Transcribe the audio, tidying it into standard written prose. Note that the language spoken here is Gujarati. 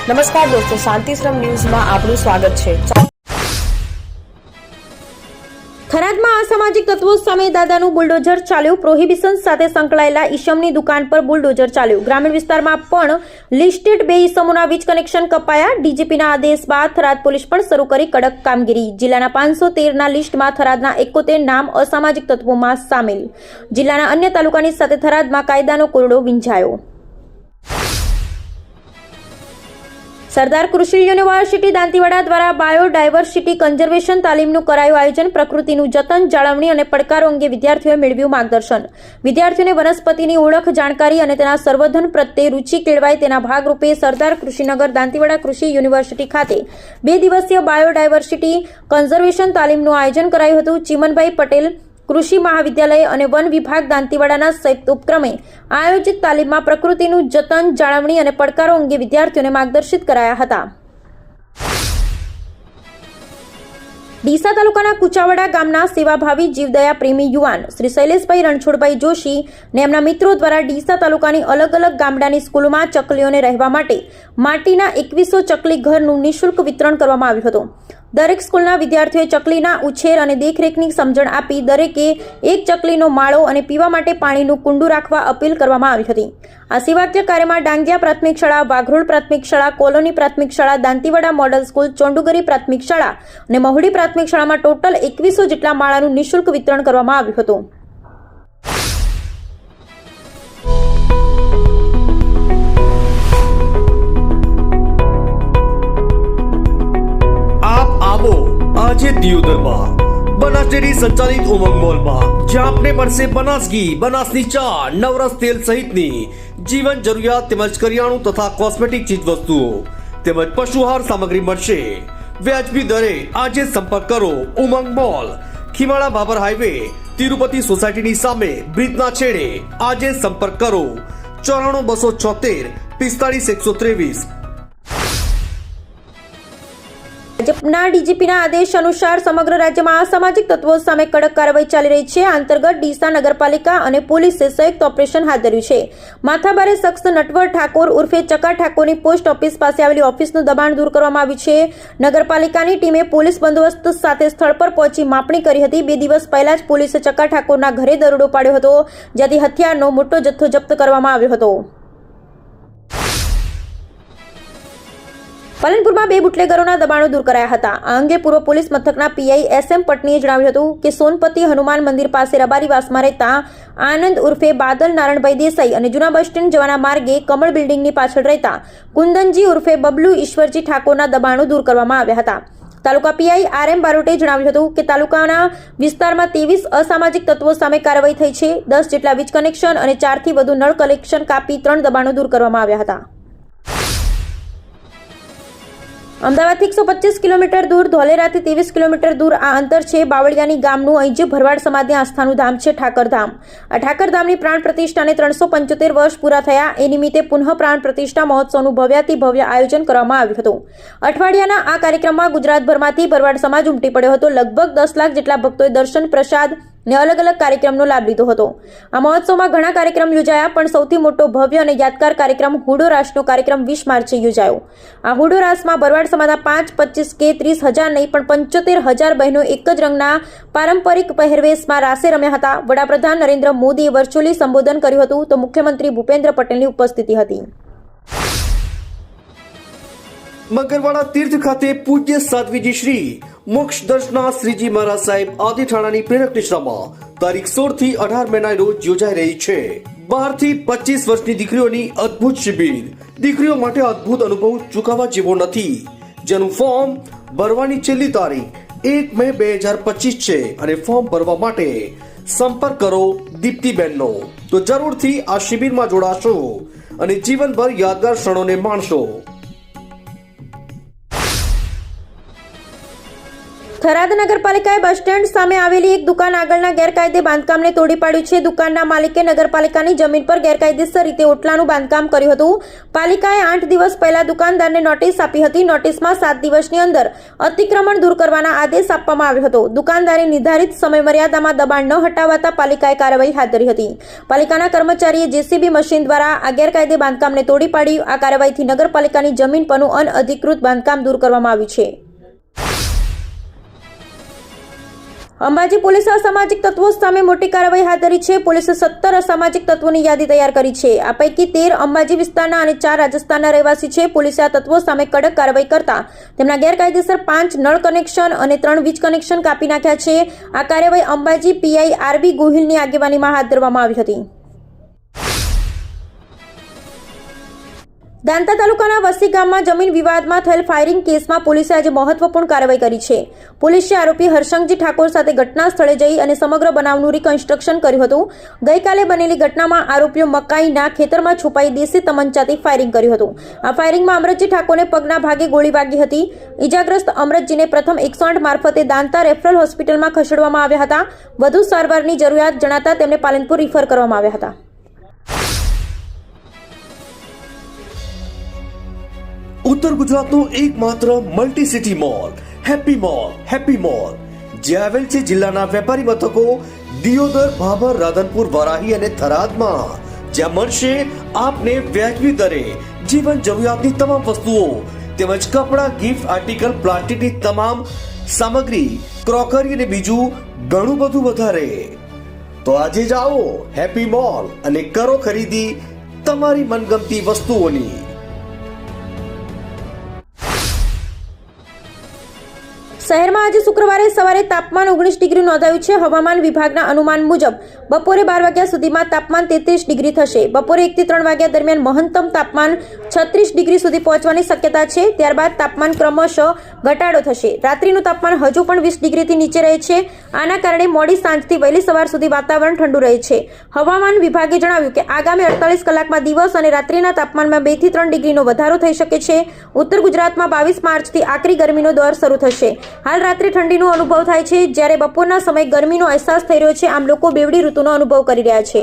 નમસ્કાર દોસ્તો, શાંતિશ્રમ ન્યૂઝમાં આપનું સ્વાગત છે। થરાદમાં અસામાજિક તત્વો સામે દાદાનું બુલડોઝર ચાલ્યું। પ્રોહિબિશન સાથે સંકળાયેલા ઈસમની દુકાન પર બુલડોઝર ચાલ્યું। ગ્રામીણ વિસ્તારમાં પણ લિસ્ટેડ 2 ઈસમોના વીજ કનેક્શન કપાયા। ડીજીપીના આદેશ બાદ થરાદ પોલીસ પણ શરૂ કરી કડક કામગીરી। જિલ્લાના 513ના લિસ્ટમાં થરાદના 71 નામ અસામાજિક તત્વોમાં સામેલ। જિલ્લાના અન્ય તાલુકાની સાથે થરાદમાં કાયદાનો કોરડો વીંઝાયો। સરદાર કૃષિ યુનિવર્સિટી દાંતીવાડા દ્વારા બાયોડાયવર્સિટી કન્ઝર્વેશન તાલીમનું કરાયું આયોજન। પ્રકૃતિનું જતન, જાળવણી અને પડકારો અંગે વિદ્યાર્થીઓએ મેળવ્યું માર્ગદર્શન। વિદ્યાર્થીઓને વનસ્પતિની ઓળખ, જાણકારી અને તેના સંવર્ધન પ્રત્યે રુચિ કેળવાય તેના ભાગરૂપે સરદાર કૃષિનગર દાંતીવાડા કૃષિ યુનિવર્સિટી ખાતે 2 દિવસીય બાયોડાયવર્સિટી કન્ઝર્વેશન તાલીમનું આયોજન કરાયું હતું। ચીમનભાઈ પટેલ કૃષિ મહાવિદ્યાલય અને વન વિભાગ દાંતીવાડાના સંયુક્ત ઉપક્રમે આયોજિત તાલીમમાં પ્રકૃતિનું જતન, જાળવણી અને પડકારો અંગે વિદ્યાર્થીઓને માર્ગદર્શિત કરાયા હતા। ડીસા તાલુકાના કુચાવાડા ગામના સેવાભાવી જીવદયા પ્રેમી યુવાન શ્રી શૈલેષભાઈ રણછોડભાઈ જોશી અને એમના મિત્રો દ્વારા ડીસા તાલુકાની અલગ અલગ ગામડાની સ્કૂલોમાં ચકલીઓને રહેવા માટે માટીના 2100 ચકલી ઘરનું નિઃશુલ્ક વિતરણ કરવામાં આવ્યું હતું। દરેક સ્કૂલના વિદ્યાર્થીઓએ ચકલીના ઉછેર અને દેખરેખની સમજણ આપી દરેકે એક ચકલીનો માળો અને પીવા માટે પાણીનું કુંડું રાખવા અપીલ કરવામાં આવી હતી। આ સેવાકીય કાર્યમાં ડાંગિયા પ્રાથમિક શાળા, વાઘરોડ પ્રાથમિક શાળા, કોલોની પ્રાથમિક શાળા, દાંતીવાડા મોડલ સ્કૂલ, ચોંડુગરી પ્રાથમિક શાળા અને મહુડી પ્રાથમિક શાળામાં ટોટલ 2100 જેટલા માળાનું નિઃશુલ્ક વિતરણ કરવામાં આવ્યું હતું। આજે દિયોદરમાં બનાસ ડેરી સંચાલિત ઉમંગ મોલમાં જ્યાં આપને મળશે બનાસ ઘી, બનાસની ચા, નવરસ તેલ સહિતની જીવન જરૂરિયાત તેમજ કરિયાણું તથા કોસ્મેટિક ચીજ વસ્તુઓ તેમજ પશુહાર સામગ્રી મળશે વ્યાજબી દરે। આજે સંપર્ક કરો ઉમંગ મોલ, ખીમાળા બાબર હાઈવે, તિરુપતિ સોસાયટીની સામે, બ્રિજના છેડે। આજે સંપર્ક કરો 94 276 45 123। ભાજપના ડીજીપીના આદેશ અનુસાર સમગ્ર રાજ્યમાં અસામાજિક તત્વો સામે કડક કાર્યવાહી ચાલી રહી છે। આ અંતર્ગત ડીસા નગરપાલિકા અને પોલીસે સંયુક્ત ઓપરેશન હાથ ધર્યું છે। માથાભારે શખ્સ નટવર ઠાકોર ઉર્ફે ચકા ઠાકોરની પોસ્ટ ઓફિસ પાસે આવેલી ઓફિસનું દબાણ દૂર કરવામાં આવ્યું છે। નગરપાલિકાની ટીમે પોલીસ બંદોબસ્ત સાથે સ્થળ પર પહોંચી માપણી કરી હતી। 2 દિવસ પહેલા જ પોલીસે ચકા ઠાકોરના ઘરે દરોડો પાડ્યો હતો, જ્યાંથી હથિયારનો મોટો જથ્થો જપ્ત કરવામાં આવ્યો હતો। પાલનપુરમાં 2 બુટલેગરોના દબાણો દૂર કરાયા હતા। આ અંગે પૂર્વ પોલીસ મથકના પીઆઈ SM પટનીએ જણાવ્યું હતું કે સોનપતિ હનુમાન મંદિર પાસે રબારીવાસમાં રહેતા આનંદ ઉર્ફે બાદલ નારણભાઈ દેસાઈ અને જૂના બસ સ્ટેન્ડ જવાના માર્ગે કમળ બિલ્ડિંગની પાછળ રહેતા કુંદનજી ઉર્ફે બબલુ ઈશ્વરજી ઠાકોરના દબાણો દૂર કરવામાં આવ્યા હતા। તાલુકા પીઆઈ RM બારોટે જણાવ્યું હતું કે તાલુકાના વિસ્તારમાં 23 અસામાજિક તત્વો સામે કાર્યવાહી થઈ છે। 10 જેટલા વીજ કનેક્શન અને 4 થી વધુ નળ કનેક્શન કાપી 3 દબાણો દૂર કરવામાં આવ્યા હતા। અમદાવાદથી 125 કિલોમીટર દૂર, ધોલેરાથી 23 કિલોમીટર દૂર આ અંતર છે બાવળિયાની ગામનું અહીં જે ભરવાડ સમાજની આસ્થાનું ધામ છે ઠાકરધામ। આ ઠાકરધામની પ્રાણ પ્રતિષ્ઠાને 375 વર્ષ પૂરા થયા એ નિમિત્તે પુનઃ પ્રાણ પ્રતિષ્ઠા મહોત્સવનું ભવ્યાતિ ભવ્ય આયોજન કરવામાં આવ્યું હતું। અઠવાડિયાના આ કાર્યક્રમમાં ગુજરાતભરમાંથી ભરવાડ સમાજ ઉમટી પડ્યો હતો। લગભગ 10 લાખ જેટલા ભક્તોએ દર્શન, પ્રસાદ ને અલગ અલગ કાર્યક્રમનો લાભ લીધો હતો। આ મહોત્સવમાં ઘણા કાર્યક્રમ યોજાયા, પણ સૌથી મોટો ભવ્ય અને યાદગાર કાર્યક્રમ હુડો રાસનો કાર્યક્રમ 20 માર્ચે યોજાયો। આ હુડો રાસમાં ભરવાડ સમાજના 5, 25 કે 30,000 નહીં પણ 75,000 બહેનો એક જ રંગના પારંપરિક પહેરવેશમાં રાસે રમ્યા હતા। વડાપ્રધાન નરેન્દ્ર મોદીએ વર્ચ્યુઅલી સંબોધન કર્યું હતું તો મુખ્યમંત્રી ભૂપેન્દ્ર પટેલની ઉપસ્થિતિ હતી। મગરવાડા તીર્થ ખાતે પૂજ્ય સાધ્વીજી શ્રી મોક્ષ દર્શના શ્રીજી મહારાજ સાહેબ આદિ ઠાણાની પ્રેરક નિશ્રામાં તારીખ 16 થી 18 મેના રોજ યોજાઈ રહી છે। 12 થી 25 વર્ષની દીકરીઓની અદ્ભુત શિબિર। દીકરીઓ માટે અદ્ભુત અનુભવ ચૂકવવા જેવો નથી, જેનું ફોર્મ ભરવાની છેલ્લી તારીખ 1 મે 2025 છે અને ફોર્મ ભરવા માટે સંપર્ક કરો દીપ્તિબેનનો। તો જરૂરથી આ શિબિરમાં જોડાશો અને જીવનભર યાદગાર ક્ષણોને માણશો। થરાદ નગરપાલિકાએ બસ સ્ટેન્ડ સામે આવેલી એક દુકાન આગળના ગેરકાયદે બાંધકામને તોડી પાડ્યું છે. દુકાનના માલિકે નગરપાલિકાની જમીન પર ગેરકાયદેસર રીતે ઓટલાનું બાંધકામ કર્યું હતું. પાલિકાએ 8 દિવસ પહેલા દુકાનદારને નોટિસ આપી હતી. નોટિસમાં 7 દિવસની અંદર અતિક્રમણ દૂર કરવાના આદેશ આપવામાં આવ્યો હતો. દુકાનદારે નિર્ધારિત સમયમર્યાદામાં દબાણ ન હટાવતા પાલિકાએ કાર્યવાહી હાથ ધરી હતી. પાલિકાના કર્મચારીએ જેસીબી મશીન દ્વારા આ ગેરકાયદે બાંધકામને તોડી પાડી. આ કાર્યવાહીથી નગરપાલિકાની જમીન પરનું અનઅધિકૃત બાંધકામ દૂર કરવામાં આવ્યું છે. અંબાજી પોલીસે અસામાજિક તત્વો સામે મોટી કાર્યવાહી હાથ ધરી છે. પોલીસે 17 અસામાજિક તત્વોની યાદી તૈયાર કરી છે. આ પૈકી 13 અંબાજી વિસ્તારના અને 4 રાજસ્થાનના રહેવાસી છે. પોલીસે આ તત્વો સામે કડક કાર્યવાહી કરતા તેમના ગેરકાયદેસર 5 નળ કનેક્શન અને 3 વીજ કનેક્શન કાપી નાખ્યા છે. આ કાર્યવાહી અંબાજી પીઆઈ આરબી ગોહિલની આગેવાનીમાં હાથ ધરવામાં આવી હતી. દાંતા તાલુકાના વસ્તી ગામમાં જમીન વિવાદમાં થયેલ ફાયરિંગ કેસમાં પોલીસે આજે મહત્વપૂર્ણ કાર્યવાહી કરી છે. પોલીસે આરોપી હરસંગજી ઠાકોર સાથે ઘટના સ્થળે જઈ અને સમગ્ર બનાવનું રિકન્સ્ટ્રક્શન કર્યું હતું. ગઈકાલે બનેલી ઘટનામાં આરોપીઓ મકાઈના ખેતરમાં છુપાઈ દેશી તમંચાથી ફાયરિંગ કર્યું હતું. આ ફાયરિંગમાં અમરતજી ઠાકોરને પગના ભાગે ગોળી વાગી હતી. ઈજાગ્રસ્ત અમરતજીને પ્રથમ 108 મારફતે દાંતા રેફરલ હોસ્પિટલમાં ખસેડવામાં આવ્યા હતા. વધુ સારવારની જરૂરિયાત જણાતા તેમને પાલનપુર રિફર કરવામાં આવ્યા હતા. ઉત્તર ગુજરાતનો એકમાત્ર multi city mall happy mall જે આવેલ છે જિલ્લાના વેપારી મથકો દિયોદર, ભાભર, રાધનપુર, વરાહી અને થરાદમાં. જ્યાં મળશે આપને વ્યાજબી દરે જીવન જરૂરિયાતની તમામ વસ્તુઓ તેમજ કપડાં, ગિફ્ટ આર્ટિકલ, પ્લાસ્ટિકની તમામ સામગ્રી, ક્રોકરી અને બીજું ઘણું બધું વધારે. તો આજે જ આવો હેપી મોલ અને કરો ખરીદી તમારી મનગમતી વસ્તુઓની. શહેરમાં આજે શુક્રવારે સવારે તાપમાન 19 ડિગ્રી નોંધાયું છે. હવામાન વિભાગના અનુમાન મુજબ બપોરે 12 વાગ્યા સુધીમાં તાપમાન 33 ડિગ્રી થશે. બપોરે 1 થી 3 વાગ્યા દરમિયાન મહત્તમ તાપમાન 36 ડિગ્રી સુધી પહોંચવાની શક્યતા છે. ત્યારબાદ તાપમાન ક્રમશઃ ઘટાડો થશે. રાત્રિનું તાપમાન હજુ પણ 20 ડિગ્રીથી નીચે રહે છે. આના કારણે મોડી સાંજથી વહેલી સવાર સુધી વાતાવરણ ઠંડુ રહે છે. હવામાન વિભાગે જણાવ્યું કે આગામી 48 કલાકમાં દિવસ અને રાત્રિના તાપમાનમાં 2 થી 3 ડિગ્રીનો વધારો થઈ શકે છે. ઉત્તર ગુજરાતમાં 22 માર્ચથી આકરી ગરમીનો દોર શરૂ થશે. હાલ રાત્રે ઠંડીનો અનુભવ થાય છે, જ્યારે બપોરના સમયે ગરમીનો અહેસાસ થઈ રહ્યો છે. આમ લોકો બેવડી ઋતુનો અનુભવ કરી રહ્યા છે.